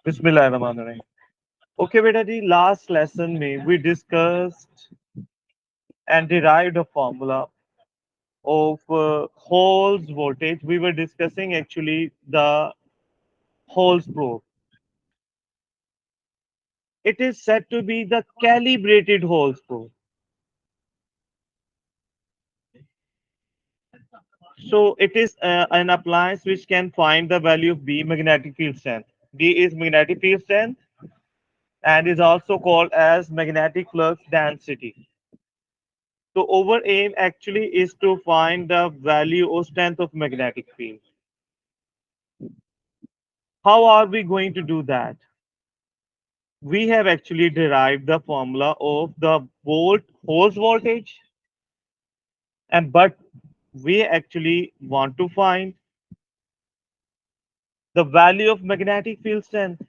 Bismillahirrahmanirrahim. Okay, beta ji, last lesson में we discussed and derived a formula of Hall's voltage. We were discussing actually the Hall's probe. It is said to be the calibrated Hall's probe. So it is an appliance which can find the value of B magnetic field strength. B is magnetic field strength and is also called as magnetic flux density. So our aim actually is to find the value or strength of magnetic field. How are we going to do that? We have actually derived the formula of the Hall's voltage, and but we actually want to find the value of magnetic field strength.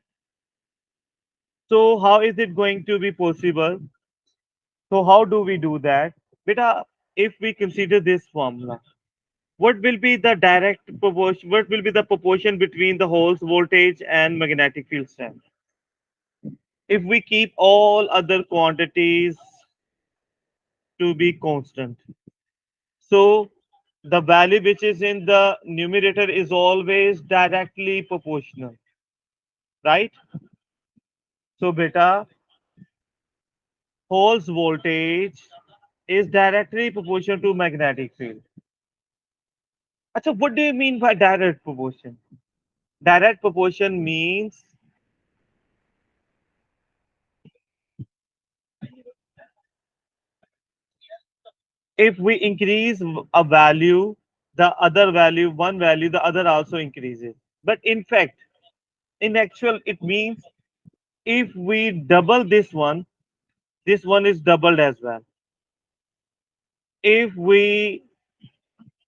So how is it going to be possible? So how do we do that? Beta, if we consider this formula, what will be the direct proportion? What will be the proportion between the Hall's voltage and magnetic field strength? If we keep all other quantities to be constant. So the value which is in the numerator is always directly proportional, right? So beta, Hall's voltage is directly proportional to magnetic field. Achha, what do you mean by direct proportion? Direct proportion means if we increase a value, the other value, one value, the other also increases. But in fact, in actual, it means if we double this one is doubled as well. If we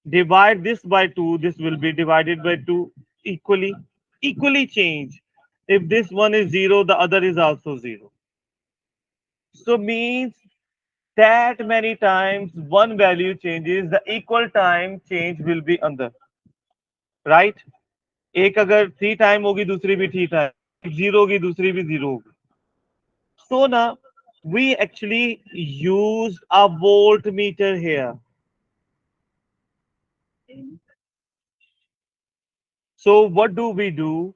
divide this by 2, this will be divided by 2 equally change. If this one is 0, the other is also 0. So means that many times one value changes, the equal time change will be under, right? एक अगर 3 time होगी दूसरी भी 3 time, 0 होगी दूसरी भी 0 होगी. So now we actually use a voltmeter here. So what do?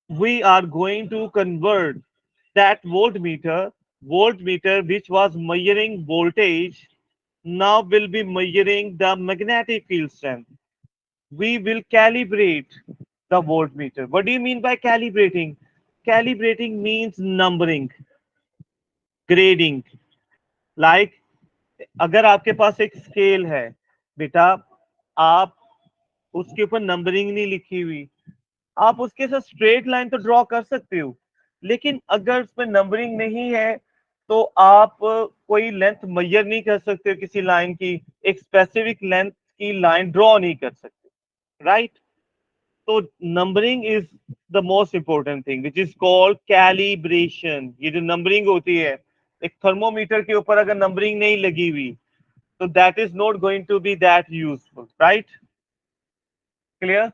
We are going to convert that voltmeter which was measuring voltage now will be measuring the magnetic field strength. We will calibrate the voltmeter. What do you mean by calibrating? Calibrating means numbering, grading. Like अगर आपके पास एक scale है बेटा, आप उसके ऊपर numbering नहीं लिखी हुई, आप उसके साथ स्ट्रेट लाइन तो ड्रॉ कर सकते हो, लेकिन अगर उसमें नंबरिंग नहीं है तो आप कोई लेंथ मेजर नहीं कर सकते हो किसी लाइन की, एक स्पेसिफिक लेंथ की लाइन ड्रॉ नहीं कर सकते, राइट? तो numbering is the most important thing which is called calibration. ये जो नंबरिंग होती है, एक थर्मोमीटर के ऊपर अगर नंबरिंग नहीं लगी हुई तो that is not going to be that useful, right? Clear?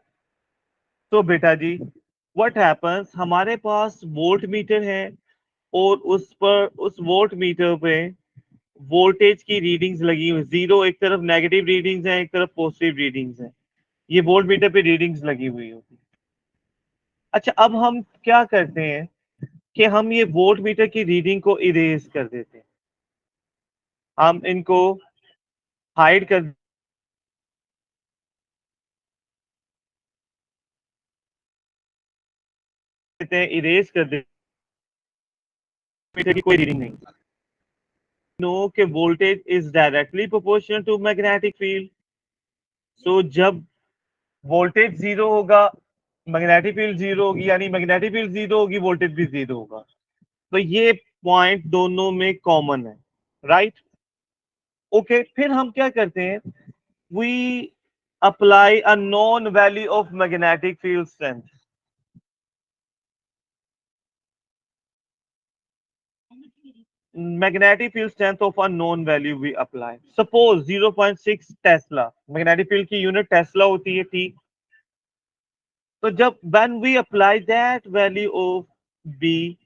तो बेटा जी, व्हाट हैपेंस, हमारे पास वोल्ट मीटर है और उस वोल्ट मीटर पे वोल्टेज की रीडिंग्स लगी हुई, जीरो एक तरफ नेगेटिव रीडिंग्स हैं, एक तरफ पॉजिटिव रीडिंग्स हैं. ये वोल्ट मीटर पे रीडिंग्स लगी हुई होती. अच्छा, अब हम क्या करते हैं कि हम ये वोल्ट मीटर की रीडिंग को इरेज कर देते हैं, हम इनको हाइड कर देते हैं, इरेज कर देते हैं, मीटर की कोई रीडिंग नहीं. नो कि voltage is directly proportional to magnetic field. So जब वोल्टेज जीरो होगा, मैग्नेटिक फील्ड जीरो होगी, यानी मैग्नेटिक फील्ड जीरो होगी, वोल्टेज भी जीरो होगा. तो ये पॉइंट दोनों में कॉमन है, राइट? ओके, फिर हम क्या करते हैं, we apply a known value of magnetic field strength. Magnetic field strength of a known value we apply. Suppose 0.6 Tesla, magnetic field की यूनिट टेस्ला होती है, ठीक? तो जब when we apply that value of B,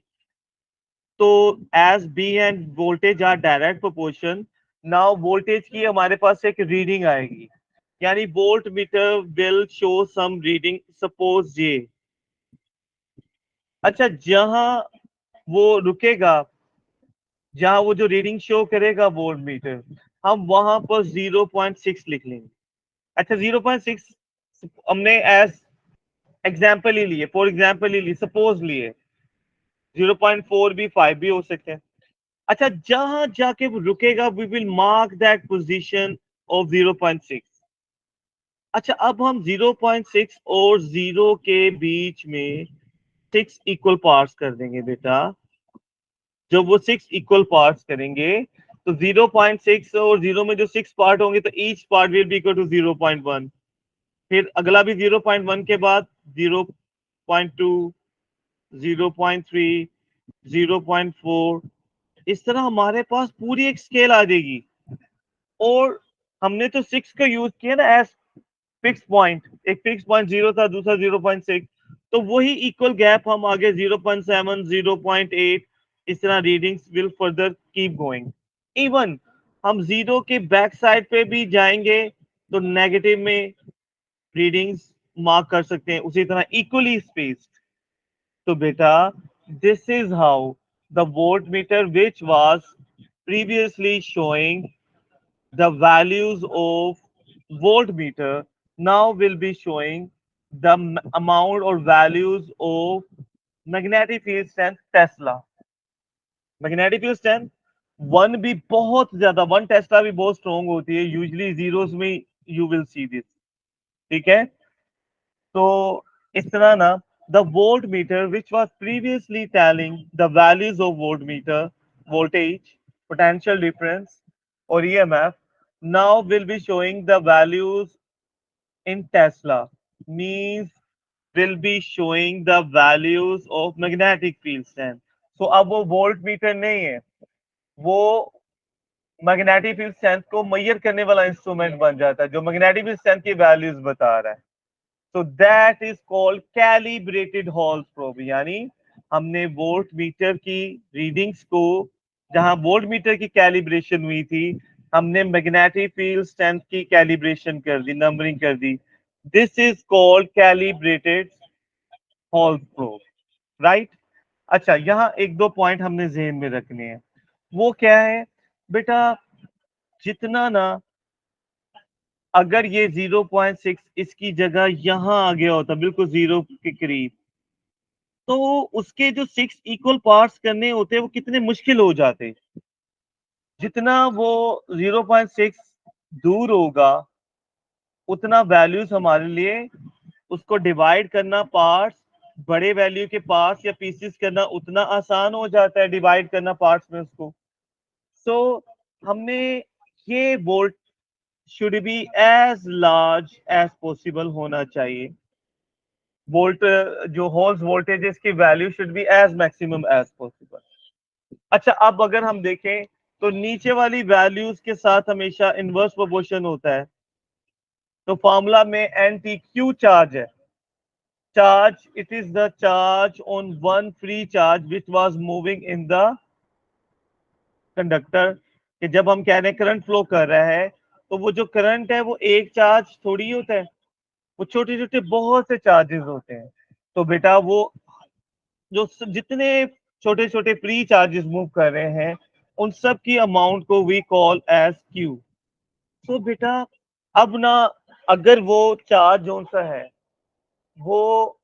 तो as B and voltage are direct proportion, now voltage की हमारे पास एक रीडिंग आएगी, यानी volt meter will show some reading, suppose ये। अच्छा, जहां वो रुकेगा, जहां वो जो रीडिंग शो करेगा वोल्ट मीटर, हम वहां पर 0.6 लिख लेंगे। अच्छा, 0.6 हमने एज एग्जाम्पल ही लिए, फॉर एग्जाम्पल ही लिए, सपोज लिए। 0.4 भी, 5 भी हो सकते हैं। अच्छा, जहां जाके वो रुकेगा we will mark that position of 0.6। अच्छा, अब हम 0.6 और 0 के बीच में 6 इक्वल पार्ट्स कर देंगे बेटा। जब वो 6 इक्वल पार्ट्स करेंगे तो 0.6 और 0 में जो 6 पार्ट होंगे तो each part will be equal to 0.1। फिर अगला भी 0.1 के बाद 0.2, 0.3, 0.4, इस तरह हमारे पास पूरी एक स्केल आ जाएगी। और हमने तो 6 का यूज किया ना एज फिक्स पॉइंट, एक फिक्स पॉइंट 0 था, दूसरा 0.6, तो वही इक्वल गैप हम आगे 0.7, 0.8, इस तरह readings will further keep going. Even हम 0 के बैक साइड पे भी जाएंगे तो नेगेटिव में रीडिंग्स मार्क कर सकते हैं, उसी तरह इक्वली स्पेस्ड। तो बेटा, this is how the volt metre which was previously showing the values of voltmeter now will be showing the amount or values of magnetic field strength Tesla। Magnetic field strength one भी बहुत ज्यादा, one Tesla भी बहुत strong होती है, usually zeros में you will see this. ठीक है, तो इस तरह ना, the volt metre which was previously telling the values of volt meter, voltage, potential difference और EMF, now will be showing the values in Tesla, means will be showing the values of magnetic field strength। so अब वो volt meter नहीं है, वो magnetic field strength को major करने वाला instrument बन जाता है जो मैग्नेटिक फील्ड स्ट्रेंथ की वैल्यूज बता रहा है। so that is called calibrated Hall probe, यानी हमने वोल्ट मीटर की रीडिंग्स को, जहां वोल्ट मीटर की कैलिब्रेशन हुई थी, हमने मैग्नेटिक फील्ड स्ट्रेंथ की कैलिब्रेशन कर दी, नंबरिंग कर दी। This is called calibrated Hall probe, right. अच्छा, यहाँ एक दो पॉइंट हमने जहन में रखने हैं। वो क्या है बेटा, जितना ना, अगर ये 0.6 इसकी जगह यहां आ गया होता बिल्कुल जीरो के करीब, तो उसके जो 6 इक्वल पार्ट्स करने होते वो कितने मुश्किल हो जाते। जितना वो 0.6 दूर होगा उतना वैल्यूज हमारे लिए, उसको डिवाइड करना पार्ट्स, बड़े वैल्यू के पार्ट्स या पीसेस करना उतना आसान हो जाता है, डिवाइड करना पार्ट्स में उसको। सो हमने ये volt should be as large as possible होना चाहिए, वोल्ट जो होल्स वोल्टेजेस की value should be as maximum as possible. अच्छा, अब अगर हम देखें तो नीचे वाली वैल्यूज के साथ हमेशा इनवर्स प्रोपोर्शन होता है। तो फॉर्मूला में एन टी क्यू चार्ज है, charge, it is the charge on one free charge which was moving in the conductor. कि जब हम कह रहे हैं करंट फ्लो कर रहा है, तो वो जो करंट है वो एक चार्ज थोड़ी होता है, वो छोटे छोटे बहुत से चार्जेस होते हैं। तो बेटा, वो जो जितने छोटे छोटे फ्री चार्जेस मूव कर रहे हैं उन सब की अमाउंट को वी कॉल एज क्यू। तो बेटा, अब ना, अगर वो चार्ज जो सा है वो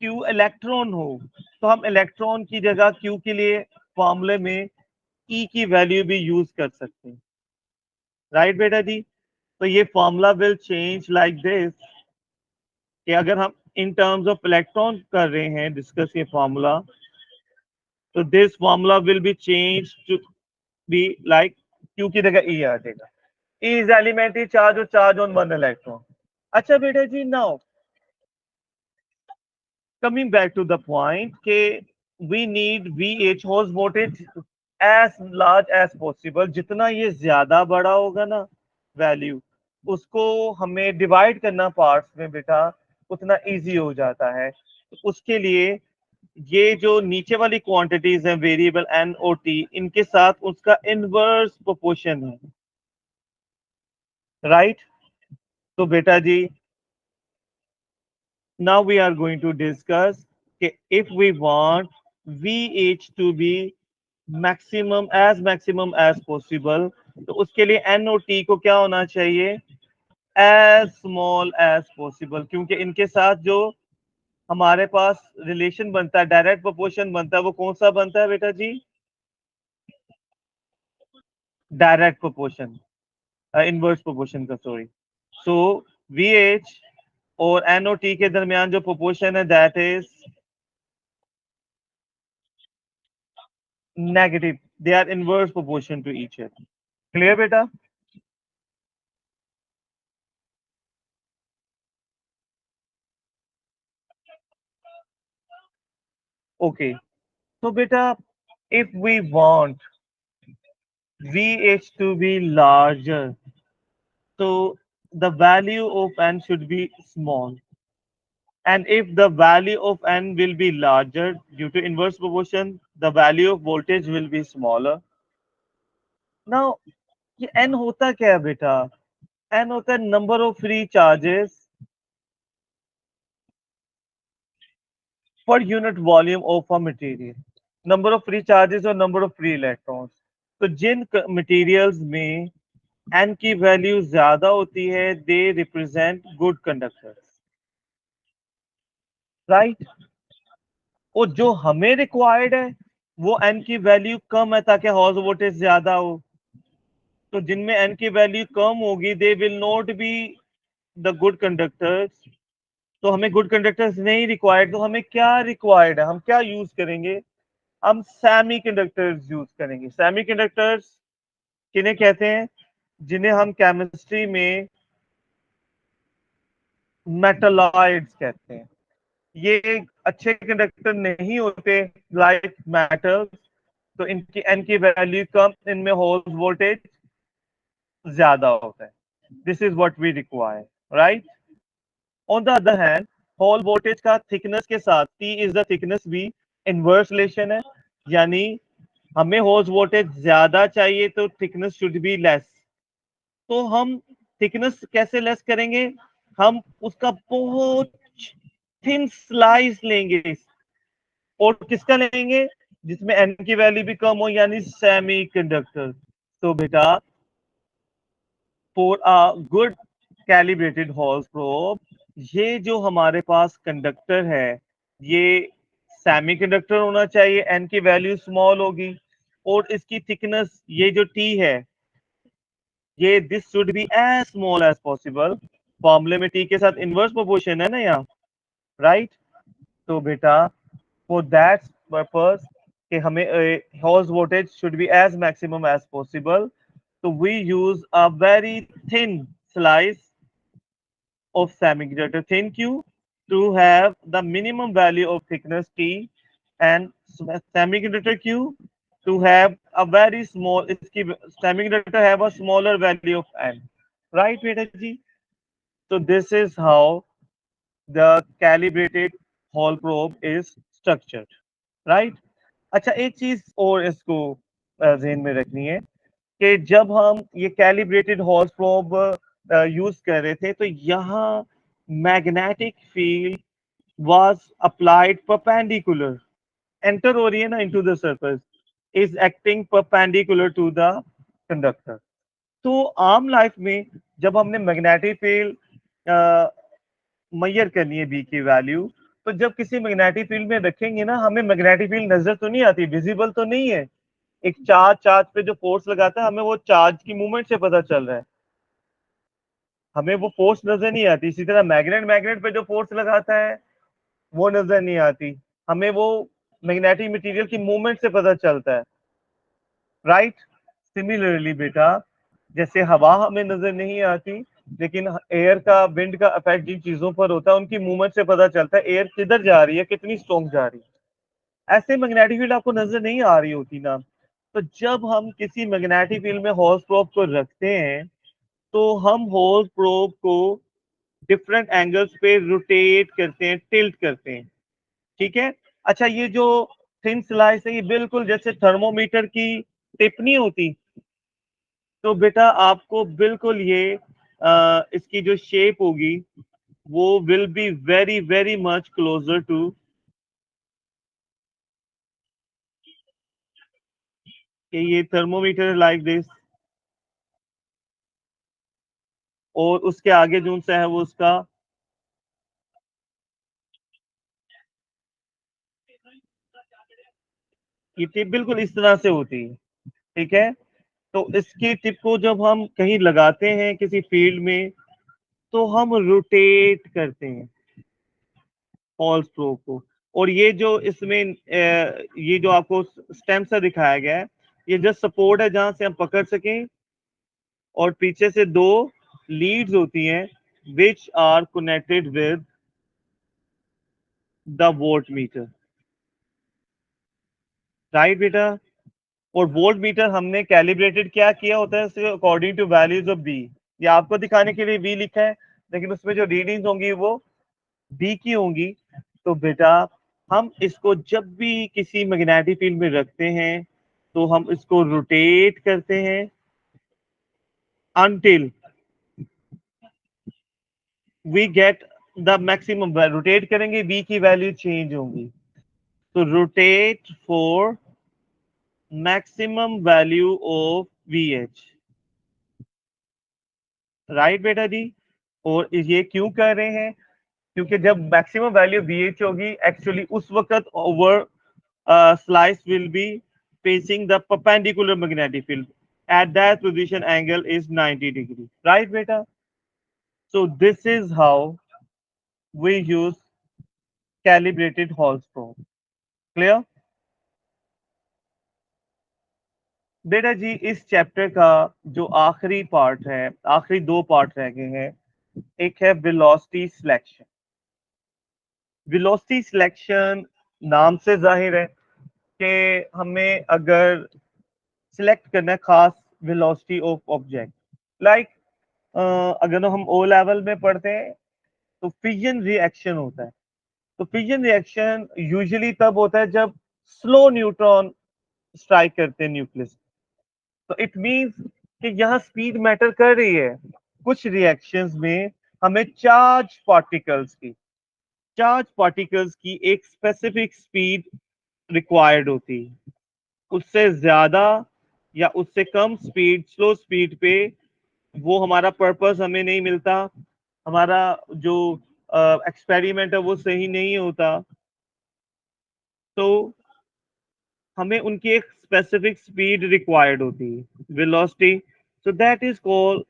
क्यू इलेक्ट्रॉन हो, तो हम इलेक्ट्रॉन की जगह क्यू के लिए फॉर्मूले में ई की वैल्यू भी यूज कर सकते हैं, राइट बेटा जी। तो ये formula will change like this, कि अगर हम इन टर्म्स ऑफ इलेक्ट्रॉन कर रहे हैं डिस्कस ये फॉर्मूला, तो this formula will be change to be like Q की जगह ई आ जाएगा। ई इज एलिमेंट्री चार्ज और चार्ज ऑन वन इलेक्ट्रॉन। अच्छा बेटा जी, now coming back to the point के we need VH Hall's voltage as large as possible। जितना ये ज्यादा बड़ा होगा ना वैल्यू, उसको हमें डिवाइड करना पार्ट्स में बेटा, उतना इजी हो जाता है। तो उसके लिए ये जो नीचे वाली क्वांटिटीज हैं वेरिएबल एन और टी, इनके साथ उसका इनवर्स प्रोपोर्शन है, राइट। तो बेटा जी, now we are going to discuss if we want VH to be maximum as possible, तो उसके लिए N और T को क्या होना चाहिए, as small as possible, क्योंकि इनके साथ जो हमारे पास रिलेशन बनता है, डायरेक्ट प्रोपोर्शन बनता है, वो कौन सा बनता है बेटा जी, डायरेक्ट प्रोपोर्शन, इनवर्स प्रोपोर्शन का, सॉरी। सो VH और N और T के दरमियान जो प्रोपोर्शन है that is negative, they are inverse proportion to each other. Clear बेटा? ओके, तो बेटा if we want VH to be larger, so the value of N should be small. And if the value of N will be larger due to inverse proportion, the value of voltage will be smaller. Now, ये N होता क्या है बेटा? N होता है number of free charges per unit volume of a material. Number of free charges और number of free electrons. तो जिन materials में N की वैल्यू ज्यादा होती है, they represent good conductors, right. और जो हमें रिक्वायर्ड है वो N की वैल्यू कम है ताकि हाउस वोल्टेज ज्यादा हो। तो जिनमें N की वैल्यू कम होगी they will not be the good conductors. तो हमें गुड कंडक्टर्स नहीं रिक्वायर्ड, तो हमें क्या रिक्वायर्ड है, हम क्या यूज करेंगे, हम सेमी कंडक्टर्स यूज करेंगे। सेमी कंडक्टर्स किन्हें कहते हैं, जिन्हें हम केमिस्ट्री में मेटलॉइड्स कहते हैं। ये अच्छे कंडक्टर नहीं होते लाइक मेटल्स, तो इनकी एन की वैल्यू कम, इनमें होल्स वोल्टेज ज्यादा होता है। This is what we require, right. On the other hand, Hall voltage का थिकनेस के साथ टी इज द थिकनेस भी इनवर्स रिलेशन है, यानी हमें होल्स वोल्टेज ज्यादा चाहिए तो थिकनेस शुड बी लेस। तो हम थिकनेस कैसे लेस करेंगे, हम उसका बहुत थिन स्लाइस लेंगे। और किसका लेंगे, जिसमें एन की वैल्यू भी कम हो, यानी सेमी कंडक्टर। तो बेटा for a good calibrated Hall probe, ये जो हमारे पास कंडक्टर है ये सेमी कंडक्टर होना चाहिए, एन की वैल्यू स्मॉल होगी, और इसकी थिकनेस ये जो टी है ये this should be as small as possible. फॉर्मूले में टी के साथ इनवर्स प्रोपोर्शन है ना यहाँ, राइट। तो बेटा फॉर दैट पर्पस कि हमें Hall's voltage should be as maximum as possible, तो we use a very thin slice of semiconductor thin q to have the minimum value of thickness t, and semiconductor q to have a very small, इसकी semiconductor have a smaller value of n, right beta ji? So this is how the calibrated hall probe is structured, right? अच्छा, एक चीज और इसको ज़हन में रखनी है कि जब हम ये कैलिब्रेटेड हॉर्स प्रोब यूज कर रहे थे तो यहाँ magnetic field was applied perpendicular, enter हो रही है ना into the surface, is acting perpendicular to the conductor. तो आम लाइफ में जब हमने मैग्नेटिक फील्ड मैयर करनी है बी की वैल्यू, तो जब किसी मैग्नेटिक फील्ड में रखेंगे ना, हमें मैग्नेटिक फील्ड नजर तो नहीं आती, विजिबल तो नहीं है। एक चार्ज चार्ज पे जो फोर्स लगाता है, हमें वो चार्ज की मूवमेंट से पता चल रहा है, हमें वो फोर्स नजर नहीं आती। इसी तरह मैग्नेट मैग्नेट पे जो फोर्स लगाता है वो नजर नहीं आती, हमें वो मैग्नेटिक मटेरियल की मूवमेंट से पता चलता है, राइट। सिमिलरली बेटा, जैसे हवा हमें नजर नहीं आती, लेकिन एयर का, विंड का इफेक्ट जिन चीजों पर होता है उनकी मूवमेंट से पता चलता है एयर किधर जा रही है, कितनी स्ट्रॉन्ग जा रही है। ऐसे मैग्नेटिक फील्ड आपको नजर नहीं आ रही होती ना। तो जब हम किसी मैग्नेटिक फील्ड में हॉर्स प्रोब को रखते हैं, तो हम हॉर्स प्रोब को डिफरेंट एंगल्स पे रोटेट करते हैं, टिल्ट करते हैं। ठीक है। अच्छा, ये जो थिन स्लाइस है ये बिल्कुल जैसे थर्मोमीटर की टिप नहीं होती, तो बेटा आपको बिल्कुल ये इसकी जो शेप होगी वो will be very very much closer to कि ये थर्मोमीटर लाइक दिस, और उसके आगे जो सा है वो उसका ये टिप बिल्कुल इस तरह से होती है। ठीक है। तो इसकी टिप को जब हम कहीं लगाते हैं किसी फील्ड में, तो हम रोटेट करते हैं फॉल स्ट्रोक को। और ये जो इसमें ये जो आपको स्टेम सा दिखाया गया है, ये जस्ट सपोर्ट है जहां से हम पकड़ सकें, और पीछे से दो लीड्स होती हैं which are connected with the volt meter. Right बेटा। और वोल्ट मीटर हमने कैलिब्रेटेड क्या किया होता है according to values of B. ये आपको दिखाने के लिए वी लिखा है, लेकिन उसमें जो रीडिंग्स होंगी वो बी की होंगी। तो बेटा हम इसको जब भी किसी मैग्नेटिक फील्ड में रखते हैं तो हम इसको रोटेट करते हैं until we get the maximum. Rotate करेंगे v की वैल्यू चेंज होंगी, तो rotate for maximum value of V H. Right बेटा जी। और ये क्यों कर रहे हैं? क्योंकि जब मैक्सिमम वैल्यू वी एच होगी, एक्चुअली उस वक्त over slice will be facing the perpendicular magnetic field. At that position, angle is 90 degree. Right, beta? So this is how we use calibrated Hall's probe. Clear? बेटा जी इस chapter का जो आखिरी part है, आखिरी दो पार्ट रह गए हैं। एक है वेलोसिटी सिलेक्शन। वेलोसिटी सिलेक्शन नाम से जाहिर है कि हमें अगर सिलेक्ट करना है खास वेलोसिटी ऑफ ऑब्जेक्ट, लाइक अगर हम ओ लेवल में पढ़ते हैं तो फिजन रिएक्शन होता है। तो फिजन रिएक्शन यूजुअली तब होता है जब स्लो न्यूट्रॉन स्ट्राइक करते हैं न्यूक्लियस। तो इट मींस कि यहाँ स्पीड मैटर कर रही है। कुछ रिएक्शंस में हमें चार्ज पार्टिकल्स की एक स्पेसिफिक स्पीड रिक्वायर्ड होती है। उससे ज्यादा या उससे कम स्पीड, स्लो स्पीड पे वो हमारा पर्पस हमें नहीं मिलता, हमारा जो एक्सपेरिमेंट है वो सही नहीं होता। तो हमें उनकी एक स्पेसिफिक स्पीड रिक्वायर्ड होती है, velocity. So that is called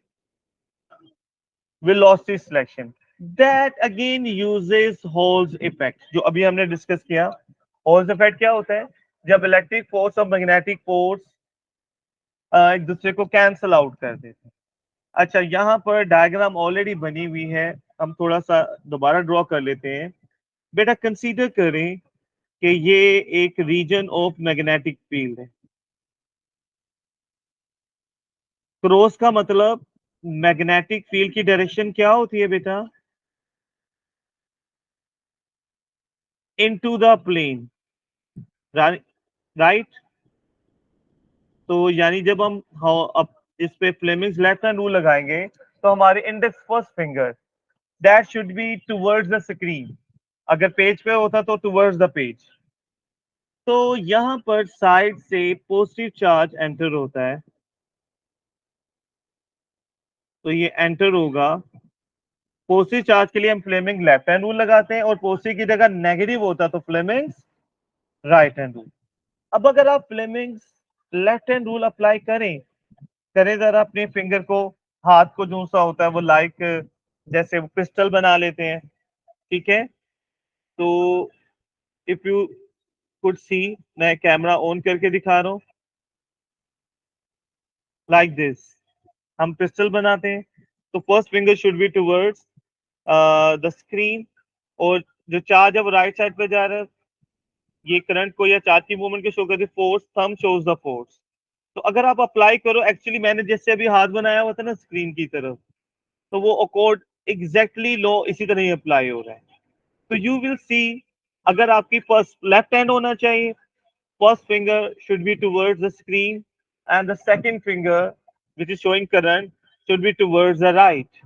velocity selection. That again uses halls effect, जो अभी हमने डिस्कस किया। हॉल्स इफेक्ट क्या होता है? जब इलेक्ट्रिक फोर्स और मैग्नेटिक फोर्स एक दूसरे को कैंसल आउट कर देते हैं। अच्छा, यहाँ पर डायग्राम ऑलरेडी बनी हुई है, हम थोड़ा सा दोबारा ड्रॉ कर लेते हैं। बेटा कंसीडर करें कि ये एक रीजन ऑफ मैग्नेटिक फील्ड है। क्रॉस का मतलब मैग्नेटिक फील्ड की डायरेक्शन क्या होती है बेटा? Into the plane. राइट। तो यानी जब हम अब इस पे फ्लेमिंग्स लेफ्ट हैंड रूल लगाएंगे, तो हमारे index first finger that should be towards the screen. अगर पेज पे होता तो टुवर्ड्स द पेज। तो यहाँ पर साइड से पॉजिटिव चार्ज एंटर होता है, तो ये एंटर होगा। पॉजिटिव चार्ज के लिए हम फ्लेमिंग लेफ्ट हैंड रूल लगाते हैं, और पॉजिटिव की जगह नेगेटिव होता तो फ्लेमिंग्स राइट हैंड रूल। अब अगर आप Fleming's left hand rule apply करें, करें जरा अपने फिंगर को, हाथ को जो सा होता है वो लाइक जैसे पिस्टल बना लेते हैं। ठीक है। तो इफ यू कुड सी, मैं कैमरा ऑन करके दिखा रहा हूँ, लाइक दिस हम पिस्टल बनाते हैं। तो first finger should be towards the screen, और जो चार्ज है वो राइट साइड पे जा रहा है। ये करंट को या चार्ज की मूवमेंट को शो करती है, force thumb shows the force. तो अगर आप अप्लाई करो, एक्चुअली मैंने जैसे अभी हाथ बनाया हुआ था ना स्क्रीन की तरफ, तो वो अकॉर्ड एग्जैक्टली लॉ इसी तरह ही अप्लाई हो रहा है। तो यू विल सी, अगर आपकी फर्स्ट लेफ्ट हैंड होना चाहिए, first finger should be towards the screen and the second finger which is showing current should be towards the right.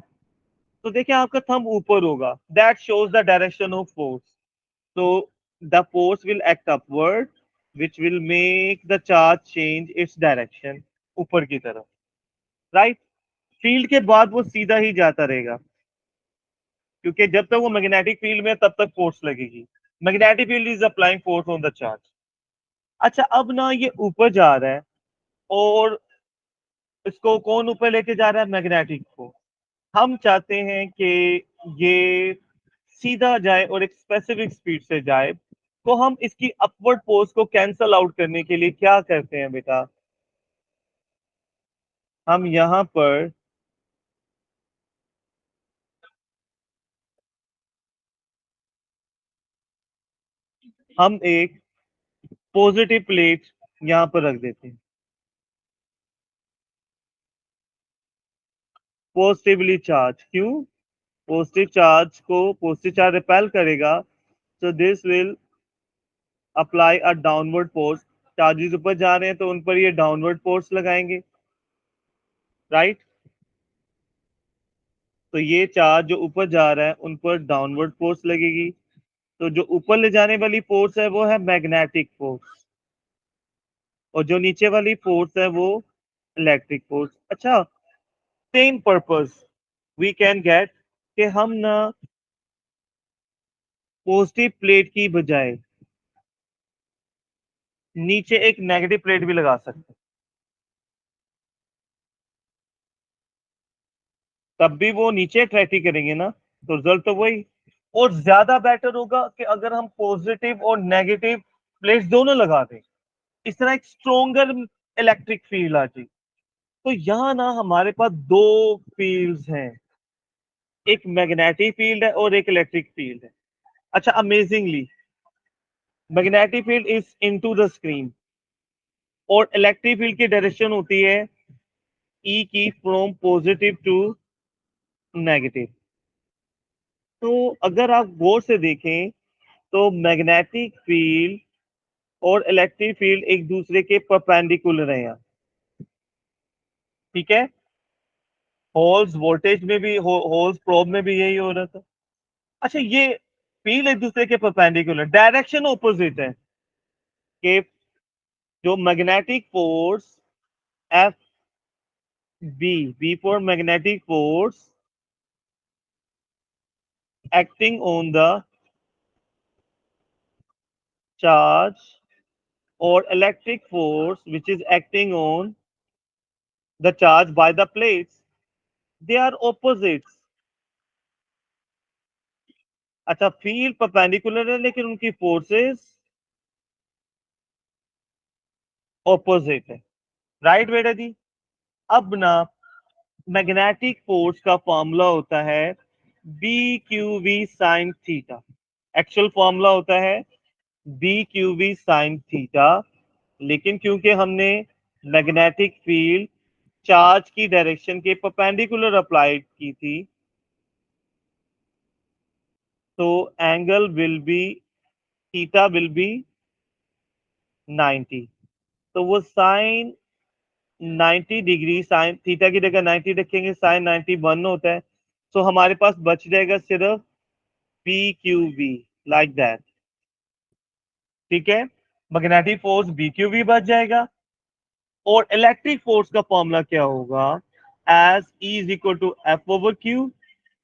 तो देखिए आपका थंब ऊपर होगा, that shows the direction of force. तो the force will act upward which will make the charge change its direction ऊपर की तरफ, right. Field के बाद वो सीधा ही जाता रहेगा, क्योंकि जब तक वो मैग्नेटिक फील्ड में तब तक फोर्स लगेगी। Magnetic field is applying force on the charge. अच्छा, अब ना ये ऊपर जा रहा है, और इसको कौन ऊपर लेके जा रहा है? मैग्नेटिक को। हम चाहते हैं कि ये सीधा जाए और एक स्पेसिफिक स्पीड से जाए, तो हम इसकी अपवर्ड फोर्स को कैंसल आउट करने के लिए क्या करते हैं बेटा? हम यहां पर हम एक पॉजिटिव प्लेट यहां पर रख देते हैं, पॉजिटिवली चार्ज। क्यों? पॉजिटिव चार्ज को पॉजिटिव चार्ज रिपेल करेगा, so this will apply a downward force। Charges ऊपर जा रहे हैं तो उन पर ये डाउनवर्ड फोर्स लगाएंगे, राइट। तो ये चार्ज जो ऊपर जा रहा है उन पर डाउनवर्ड फोर्स लगेगी। तो जो ऊपर ले जाने वाली फोर्स है वो है मैग्नेटिक फोर्स, और जो नीचे वाली फोर्स है वो इलेक्ट्रिक फोर्स। अच्छा, same purpose we can get कि हम ना पॉजिटिव प्लेट की बजाय नीचे एक नेगेटिव प्लेट भी लगा सकते हैं, तब भी वो नीचे अट्रैक्ट ही करेंगे ना, तो रिजल्ट तो वही। और ज्यादा बेटर होगा कि अगर हम पॉजिटिव और नेगेटिव प्लेट्स दोनों लगा दें, इस तरह एक स्ट्रोंगर इलेक्ट्रिक फील्ड आ जाए। तो यहाँ ना हमारे पास दो फील्ड्स हैं, एक मैग्नेटिक फील्ड है और एक इलेक्ट्रिक फील्ड है। अच्छा, amazingly magnetic field is into the screen, और इलेक्ट्रिक फील्ड की डायरेक्शन होती है ई की, फ्रॉम पॉजिटिव टू नेगेटिव। तो अगर आप गौर से देखें तो मैग्नेटिक फील्ड और इलेक्ट्रिक फील्ड एक दूसरे के परपेंडिकुलर है यहाँ, ठीक है। होल्स वोल्टेज में भी होल्स प्रोब में भी यही हो रहा था। अच्छा, ये फील्ड एक दूसरे के परपेंडिकुलर, डायरेक्शन ऑपोजिट है कि जो magnetic force F B for magnetic force acting on the charge, और electric force which is acting on the charge by the plates, they are opposites. अच्छा, फील्ड परपेंडिकुलर है लेकिन उनकी फोर्सेस ऑपोजिट है, right बेटा जी। अब ना मैग्नेटिक फोर्स का फॉर्मूला होता है B Q V sine theta. Actual formula होता है B Q V sine theta, लेकिन क्योंकि हमने मैग्नेटिक फील्ड चार्ज की डायरेक्शन के परपेंडिकुलर अप्लाई की थी, तो angle will be, theta will be 90। तो वो साइन 90 डिग्री, साइन थीटा की जगह 90 रखेंगे, साइन 90 1 होता है। तो हमारे पास बच जाएगा सिर्फ P Q V, like that, ठीक है। Magnetic force B Q V बच जाएगा, और इलेक्ट्रिक फोर्स का फॉर्मूला क्या होगा? As E is equal to F over Q.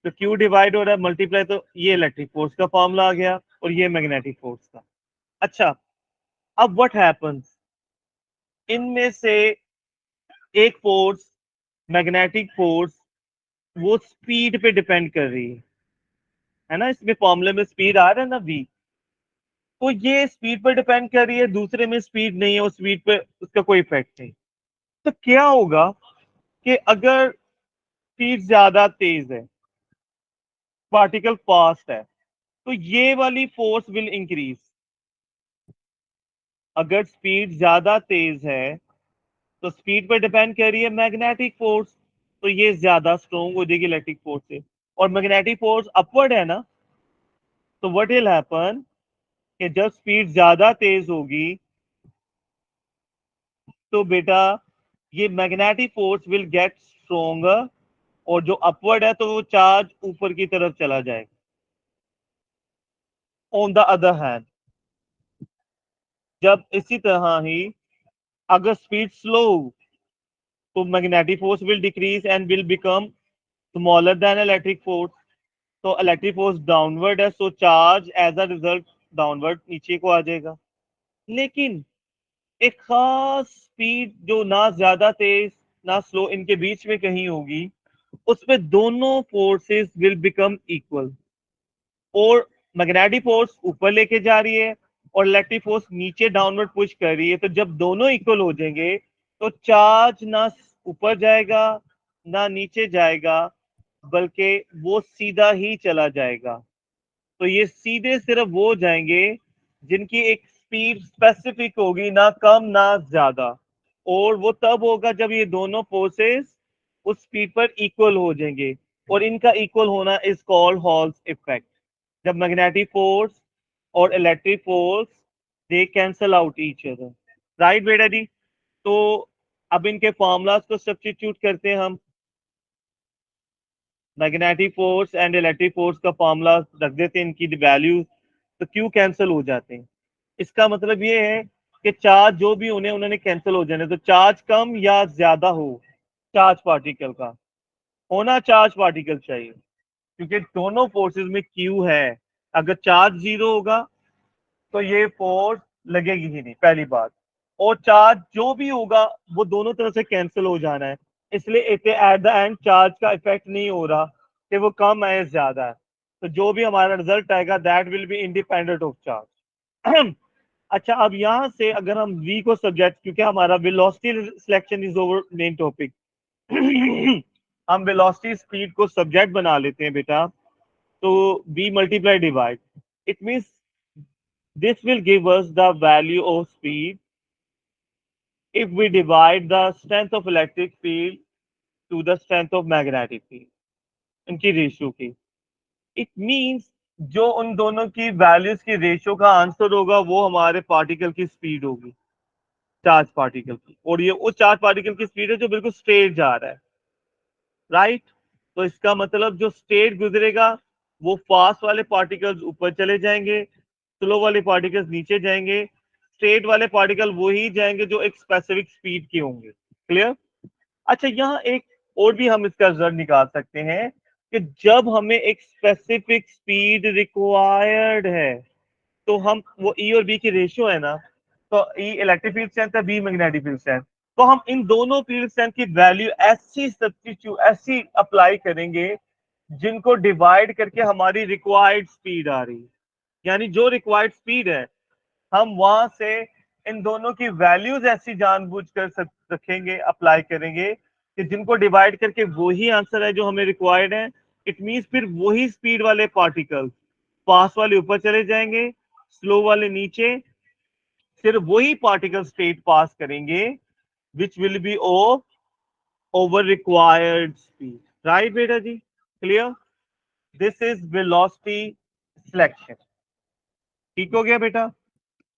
तो क्यू डिवाइड हो रहा है, मल्टीप्लाई, तो ये इलेक्ट्रिक फोर्स का फॉर्मूला आ गया, और ये मैग्नेटिक फोर्स का। अच्छा, अब व्हाट हैपेंस, इनमें से एक फोर्स, मैग्नेटिक फोर्स, वो स्पीड पे डिपेंड कर रही है ना, इसमें फॉर्मूले में स्पीड आ रहा है ना v, तो ये स्पीड पर डिपेंड कर रही है, दूसरे में स्पीड नहीं है, उस स्पीड पे उसका कोई इफेक्ट नहीं। तो क्या होगा कि अगर स्पीड ज्यादा तेज है, पार्टिकल फास्ट है, तो ये वाली फोर्स विल इंक्रीज। अगर स्पीड ज्यादा तेज है तो स्पीड पर डिपेंड कर रही है मैग्नेटिक फोर्स, तो ये ज्यादा स्ट्रोंग हो जाएगी इलेक्ट्रिक फोर्स से। और मैग्नेटिक फोर्स अपवर्ड है ना, तो व्हाट विल हैपन कि जब स्पीड ज्यादा तेज होगी तो बेटा ये magnetic force will get stronger, और जो अपवर्ड है तो वो चार्ज ऊपर की तरफ चला जाएगा। ऑन द अदर हैंड, जब इसी तरह ही अगर स्पीड स्लो तो magnetic force will decrease and will become smaller than electric force. तो इलेक्ट्रिक फोर्स डाउनवर्ड है, so charge as a result downward नीचे को आ जाएगा। लेकिन एक खास स्पीड जो ना ज्यादा तेज ना स्लो, इनके बीच में कहीं होगी, उसमें दोनों फोर्सेस विल बिकम इक्वल, और मैग्नेटिक फोर्स ऊपर लेके जा रही है और इलेक्ट्रिक फोर्स नीचे डाउनवर्ड पुश कर रही है। तो जब दोनों इक्वल हो जाएंगे तो चार्ज ना ऊपर जाएगा ना नीचे जाएगा, बल्कि वो सीधा ही चला जाएगा। तो ये सीधे सिर्फ वो जाएंगे जिनकी एक स्पीड स्पेसिफिक होगी, ना कम ना ज्यादा। और वो तब होगा जब ये दोनों फोर्सेस उस स्पीड पर इक्वल हो जाएंगे, और इनका इक्वल होना इज कॉल्ड हॉल्स इफेक्ट। जब मैग्नेटिक फोर्स और इलेक्ट्रिक फोर्स दे cancel out each other. Right बेटा जी? तो अब इनके फॉर्मूलाज को सब्स्टिट्यूट करते हैं हम। Magnetic force and electric force का फॉर्मूला रख देते हैं, इनकी वैल्यूज, तो क्यू कैंसिल हो जाते हैं। इसका मतलब ये है कि चार्ज जो भी उन्हें उन्होंने कैंसिल हो जाने, तो चार्ज कम या ज्यादा हो चार्ज पार्टिकल का, होना चार्ज पार्टिकल चाहिए, क्योंकि दोनों फोर्सेस में क्यू है। अगर चार्ज जीरो होगा तो ये फोर्स लगेगी ही नहीं, पहली बात। और चार्ज जो भी होगा वो दोनों तरफ से कैंसिल हो जाना है, इसलिए एट द एंड चार्ज का इफेक्ट नहीं हो रहा कि वो कम है या ज्यादा है। तो जो भी हमारा रिजल्ट आएगा that will be independent of charge. अच्छा, अब यहां से अगर हम v को सब्जेक्ट, क्योंकि हमारा velocity selection is over main topic, हम वेलोसिटी स्पीड को सब्जेक्ट बना लेते हैं बेटा। तो v multiply divide, it means this will give us the value of speed if we divide the strength of electric field to the strength of magnetic field, इनकी ratio की। It means जो उन दोनों की वैल्यूज की ratio का answer होगा वो हमारे पार्टिकल की स्पीड होगी, चार्ज पार्टिकल की, और ये उस चार्ज पार्टिकल की स्पीड है जो बिल्कुल स्ट्रेट जा रहा है। राइट? तो इसका मतलब जो स्ट्रेट गुजरेगा वो फास्ट वाले पार्टिकल्स ऊपर चले जाएंगे, स्लो वाले पार्टिकल्स नीचे जाएंगे, स्ट्रेट वाले पार्टिकल वही जाएंगे जो एक स्पेसिफिक स्पीड के होंगे। क्लियर? अच्छा, यहाँ एक और भी हम इसका रिजल्ट निकाल सकते हैं कि जब हमें एक स्पेसिफिक स्पीड रिक्वायर्ड है, तो हम वो ई और बी की रेशियो है ना, तो ई इलेक्ट्रिक फील्ड स्ट्रेंथ है, बी मैग्नेटिक फील्ड स्ट्रेंथ, तो हम इन दोनों फील्ड स्ट्रेंथ की वैल्यू ऐसी सब्स्टिट्यूट ऐसी अप्लाई करेंगे जिनको डिवाइड करके हमारी रिक्वायर्ड स्पीड आ रही है। यानी जो रिक्वायर्ड स्पीड है हम वहां से इन दोनों की वैल्यूज ऐसी जानबूझकर रखेंगे, अप्लाई करेंगे कि जिनको डिवाइड करके वही आंसर है जो हमें रिक्वायर्ड है। इट मींस फिर वही स्पीड वाले पार्टिकल्स फास्ट वाले ऊपर चले जाएंगे, स्लो वाले नीचे, सिर्फ वही पार्टिकल स्टेट पास करेंगे which will be of over required speed. Right बेटा जी? Clear? This is velocity selection. ठीक हो गया बेटा?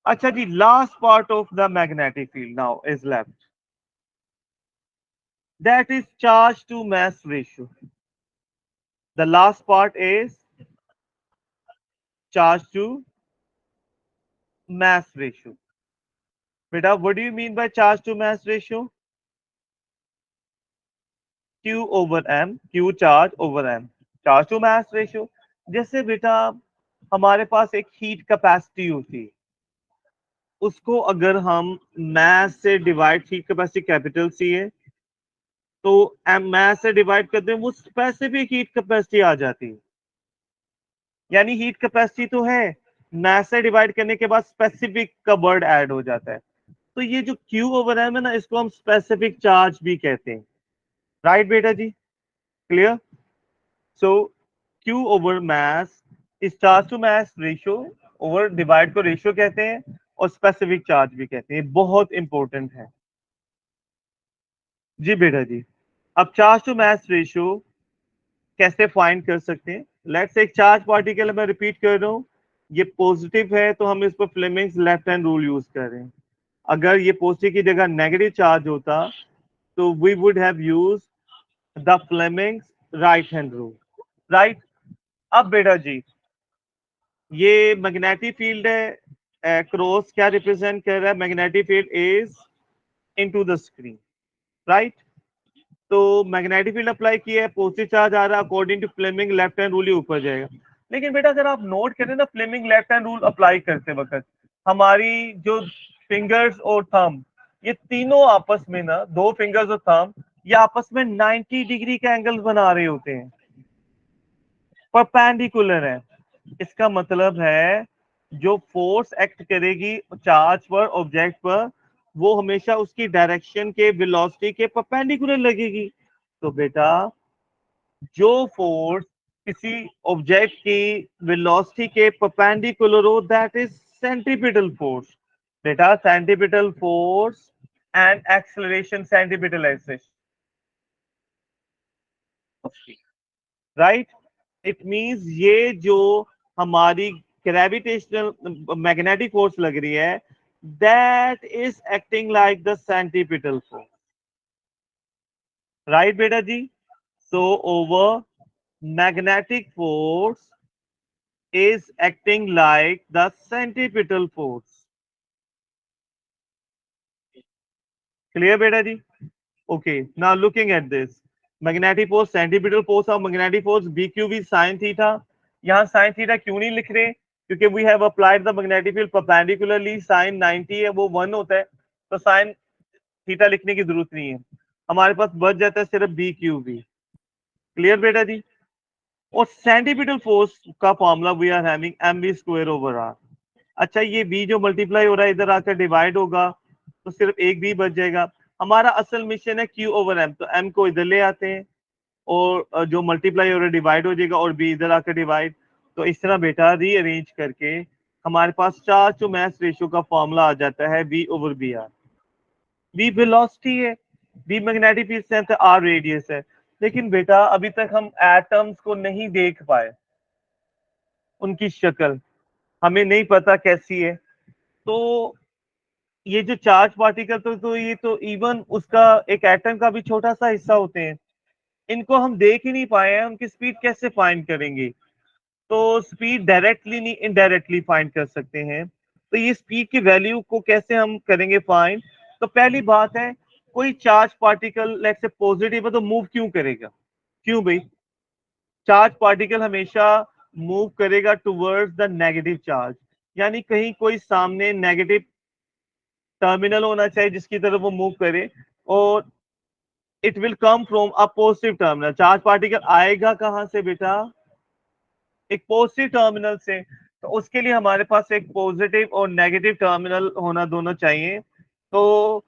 अच्छा जी, last part of the magnetic field now is left, that is charge to mass ratio. The last part is charge to mass ratio. Beta, what do you mean by charge to mass ratio? Q over m, Q charge over m, charge to mass ratio. जैसे बेटा हमारे पास एक heat capacity होती है, उसको अगर हम mass से divide, heat capacity capital C है, तो एम मैस से डिवाइड करते हैं वो स्पेसिफिक हीट कैपेसिटी आ जाती है। यानी हीट कैपेसिटी तो है, मैस से डिवाइड करने के बाद स्पेसिफिक का वर्ड ऐड हो जाता है। तो ये जो क्यू ओवर एम है ना, इसको हम स्पेसिफिक चार्ज भी कहते हैं। राइट बेटा जी? Clear? So Q over mass is charge to mass ratio, over divide को रेशियो कहते हैं और स्पेसिफिक चार्ज भी कहते हैं, बहुत इंपॉर्टेंट है। जी बेटा जी, अब चार्ज टू मैस रेशियो कैसे फाइंड कर सकते हैं? लेट्स से एक चार्ज पार्टिकल, मैं रिपीट कर रहा हूँ, ये पॉजिटिव है तो हम इस पर Fleming's left hand rule use कर रहे हैं। अगर ये पॉजिटिव की जगह नेगेटिव चार्ज होता तो we would have use the Fleming's right hand rule, right. अब बेटा जी, ये मैग्नेटिक फील्ड है, क्रॉस क्या रिप्रेजेंट कर रहा है? Magnetic field is into the screen, right. तो मैग्नेटिक फील्ड अप्लाई किया है, पॉजिटिव चार्ज आ रहा है, according to Fleming left hand rule ही ऊपर जाएगा। लेकिन बेटा अगर आप नोट करें ना, Fleming left hand rule apply करते वक्त हमारी जो फिंगर्स और थंब, ये तीनों आपस में ना, दो फिंगर्स और थंब, ये आपस में 90 डिग्री के एंगल्स बना रहे होते हैं, परपेंडिकुलर है। इसका मतलब है जो फोर्स एक्ट करेगी चार्ज पर, ऑब्जेक्ट पर, वो हमेशा उसकी डायरेक्शन के वेलोसिटी के परपेंडिकुलर लगेगी। तो बेटा जो फोर्स किसी ऑब्जेक्ट की वेलोसिटी के परपेंडिकुलर हो, दैट इज सेंट्रीपिटल फोर्स। बेटा centripetal force and acceleration, centripetal acceleration, right. It means ये जो हमारी ग्रेविटेशनल मैग्नेटिक फोर्स लग रही है, that is acting like the centripetal force, right बेटा जी। So over magnetic force is acting like the centripetal force. Clear beta ji? Okay, now looking at this. Magnetic force, centripetal force of magnetic force, BQV sin theta. यहाँ sin theta क्यों नहीं लिख रहे? क्योंकि we have applied the magnetic field perpendicularly, sin 90 है वो 1 होता है, तो sin theta लिखने की जरूरत नहीं है, हमारे पास बच जाता है सिर्फ BQV। क्लियर बेटा जी? और सेंट्रीपिटल फोर्स का formula we are having mv square over R. अच्छा, ये बी जो मल्टीप्लाई हो रहा है इधर आकर डिवाइड होगा तो सिर्फ एक बी बच जाएगा। हमारा असल मिशन है क्यू ओवर एम, तो एम को इधर ले आते हैं और जो मल्टीप्लाई हो रहा है डिवाइड हो जाएगा और बी इधर आकर डिवाइड। तो इस तरह बेटा रीअरेंज करके हमारे पास चार्ज टू मास रेशियो का फॉर्मूला आ जाता है B over B R. B velocity है, बी मैग्नेटिक फील्ड स्ट्रेंथ है, आर रेडियस है। लेकिन बेटा अभी तक हम एटम्स को नहीं देख पाए, उनकी शक्ल हमें नहीं पता कैसी है। तो ये जो चार्ज पार्टिकल तो ये तो इवन उसका एक एटम का भी छोटा सा हिस्सा होते हैं, इनको हम देख ही नहीं पाए हैं, उनकी स्पीड कैसे फाइंड करेंगे? तो स्पीड डायरेक्टली नहीं, इनडायरेक्टली फाइंड कर सकते हैं। तो ये स्पीड की वैल्यू को कैसे हम करेंगे फाइंड? तो पहली बात है, कोई charge particle let's say positive है तो मूव क्यों करेगा? क्यों भाई? चार्ज पार्टिकल हमेशा मूव करेगा टुवर्ड्स द नेगेटिव चार्ज, यानी कहीं कोई सामने नेगेटिव टर्मिनल होना चाहिए जिसकी तरफ वो मूव करे, और it will come from a positive terminal. Charge particle आएगा कहां से बेटा? एक पॉजिटिव टर्मिनल से। तो उसके लिए हमारे पास एक पॉजिटिव और नेगेटिव टर्मिनल होना दोनों चाहिए। तो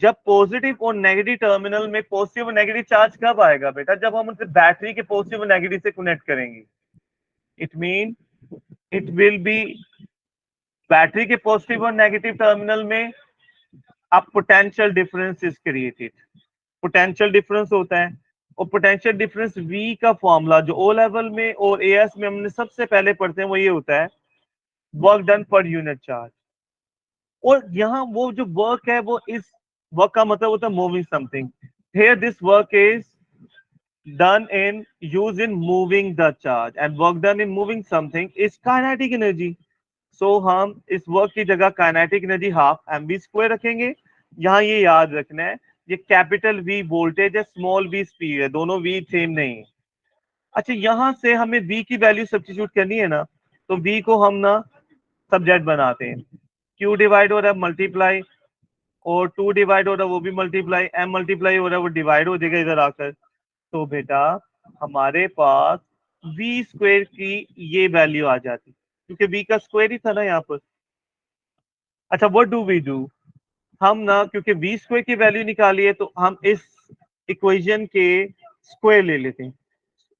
जब पॉजिटिव और नेगेटिव टर्मिनल में पॉजिटिव और नेगेटिव चार्ज कब आएगा बेटा? जब हम उनसे बैटरी के पॉजिटिव और नेगेटिव से कनेक्ट करेंगे। It mean it will be battery के पॉजिटिव और नेगेटिव टर्मिनल में अब potential difference is created. Potential difference होता है, और पोटेंशियल डिफरेंस V का फॉर्मूला जो ओ लेवल में और एएस में हमने सबसे पहले पढ़ते हैं वो ये होता है, work done per unit charge. और यहाँ वो जो वर्क है वो इस वर्क का मतलब होता है moving something. Here this work is done in use in moving the charge, and work done in moving something is kinetic energy. So हम इस वर्क की जगह kinetic energy half M B square रखेंगे। यहाँ ये याद रखना है, ये कैपिटल वी वोल्टेज है, स्मॉल वी स्पीड है, दोनों वी सेम नहीं है। अच्छा, यहाँ से हमें वी की वैल्यू सब्स्टिट्यूट करनी है ना, तो वी को हम ना सब्जेक्ट बनाते हैं, क्यू डिवाइड हो रहा है मल्टीप्लाई, और टू डिवाइड हो रहा है वो भी मल्टीप्लाई, एम मल्टीप्लाई हो रहा है वो डिवाइड हो जाएगा इधर आकर। तो बेटा हमारे पास वी स्क्वायर की ये वैल्यू आ जाती, क्योंकि वी का स्क्वायर ही था ना यहाँ पर। अच्छा, व्हाट डू वी डू? हम ना क्योंकि वी स्क्वायर की वैल्यू निकाली है तो हम इस इक्वेशन के स्क्वायर ले लेते हैं।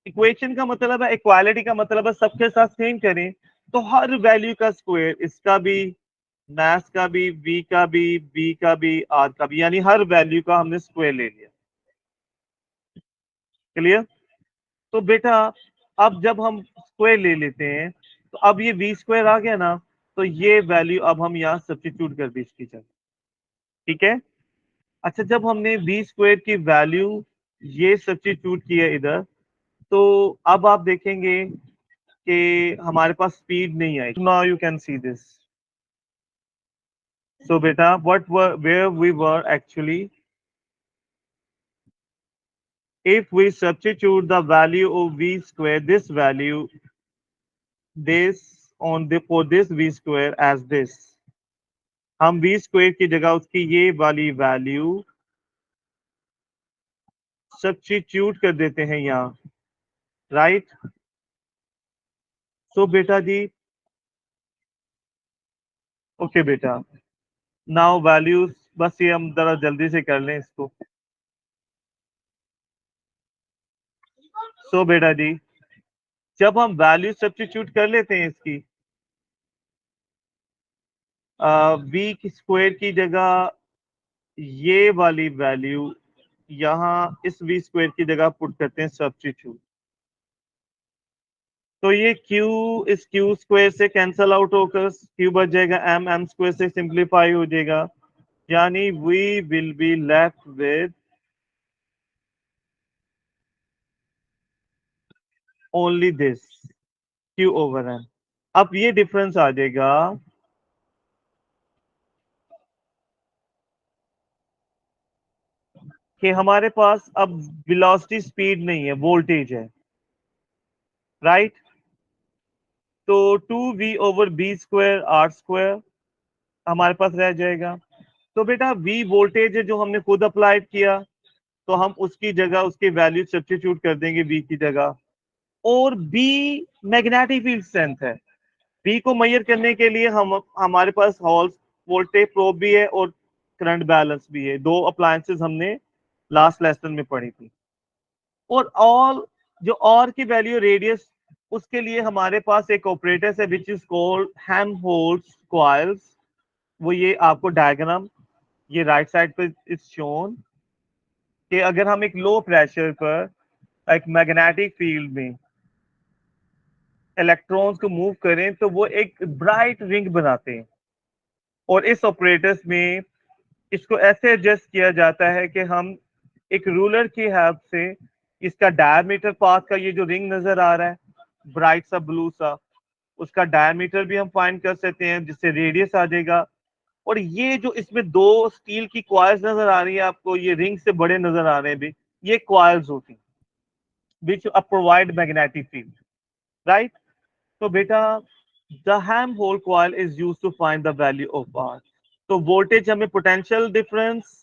इक्वेशन का मतलब है, इक्वालिटी का मतलब है सबके साथ सेम करें, तो हर वैल्यू का स्क्वायर, इसका भी, मैथ्स का भी, वी का भी, बी का भी, आर का भी, यानी हर वैल्यू का हमने स्क्वायर ले लिया। क्लियर? तो बेटा अब जब हम स्क्वायर ले लेते हैं तो अब ये वी स्क्वायर आ गया ना, तो ये वैल्यू अब हम यहाँ सब्स्टिट्यूट कर दी इसकी जगह। ठीक है। अच्छा, जब हमने वी स्क्वायर की वैल्यू ये सब्स्टिट्यूट किया इधर, तो अब आप देखेंगे कि हमारे पास स्पीड नहीं आई। Now you can see this. So बेटा what where we were actually, if we substitute the value of v square, this value, this on the for this v square as this, हम v square की जगह उसकी ये वाली value substitute कर देते हैं यहाँ। राइट। सो बेटा जी, ओके बेटा, नाउ वैल्यूज, बस ये हम जरा जल्दी से कर लें इसको। सो बेटा जी, जब हम वैल्यू सब्स्टिट्यूट कर लेते हैं इसकी, वी स्क्वायर की जगह ये वाली वैल्यू यहाँ इस वी स्क्वायर की जगह पुट करते हैं सब्स्टिट्यूट, तो ये q इस q स्क्वायर से कैंसल आउट होकर q बच जाएगा, m स्क्वायर से सिंप्लीफाई हो जाएगा, यानी we will be left with only this q over m। अब ये डिफरेंस आ जाएगा कि हमारे पास अब वेलोसिटी स्पीड नहीं है, वोल्टेज है। राइट। तो 2v over B square R square हमारे पास रह जाएगा। तो बेटा v वोल्टेज है जो हमने खुद अप्लाई किया, तो हम उसकी जगह उसकी वैल्यू सब्स्टिट्यूट कर देंगे v की जगह। और b मैग्नेटिक फील्ड स्ट्रेंथ है। b को मेजर करने के लिए हम हमारे पास हॉल वोल्टेज प्रोब भी है और करंट बैलेंस भी है। दो अप्लायंसेस हमने लास्ट लेसन में पढ़ी थी। और ऑल जो और की वैल्यू रेडियस, उसके लिए हमारे पास एक ऑपरेटर है which is called Helmholtz coils. वो ये आपको डायग्राम ये राइट साइड पे इज शोन कि अगर हम एक लो प्रेशर पर एक मैग्नेटिक फील्ड में इलेक्ट्रॉन्स को मूव करें तो वो एक ब्राइट रिंग बनाते हैं। और इस ऑपरेटर्स में इसको ऐसे एडजस्ट किया जाता है कि हम एक रूलर की हेल्प से इसका डायमीटर पाथ का ये जो रिंग नजर आ रहा है ब्राइट सा ब्लू सा, उसका डायमीटर भी हम फाइंड कर सकते हैं जिससे रेडियस आ जाएगा। और ये जो इसमें दो स्टील की क्वाइल्स नजर आ रही है आपको, ये रिंग से बड़े नजर आ रहे हैं भी, ये क्वाइल्स होती हैं which provide magnetic field. Right. तो बेटा द हैम होल coil is use to find the value of R. तो वोल्टेज हमें पोटेंशियल डिफरेंस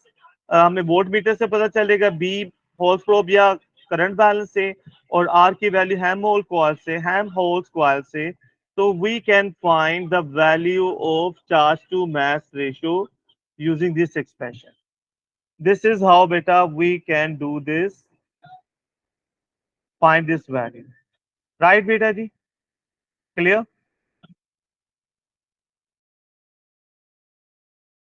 हमें वोल्ट मीटर से पता चलेगा, बी होल प्रोब या करंट बैलेंस से, और आर की वैल्यू हैम होल कॉइल से, हैम होल्स कॉइल से। तो we can find the value of charge to mass ratio using this expression. This is how बेटा we can do this, find this value. Right बेटा जी, क्लियर।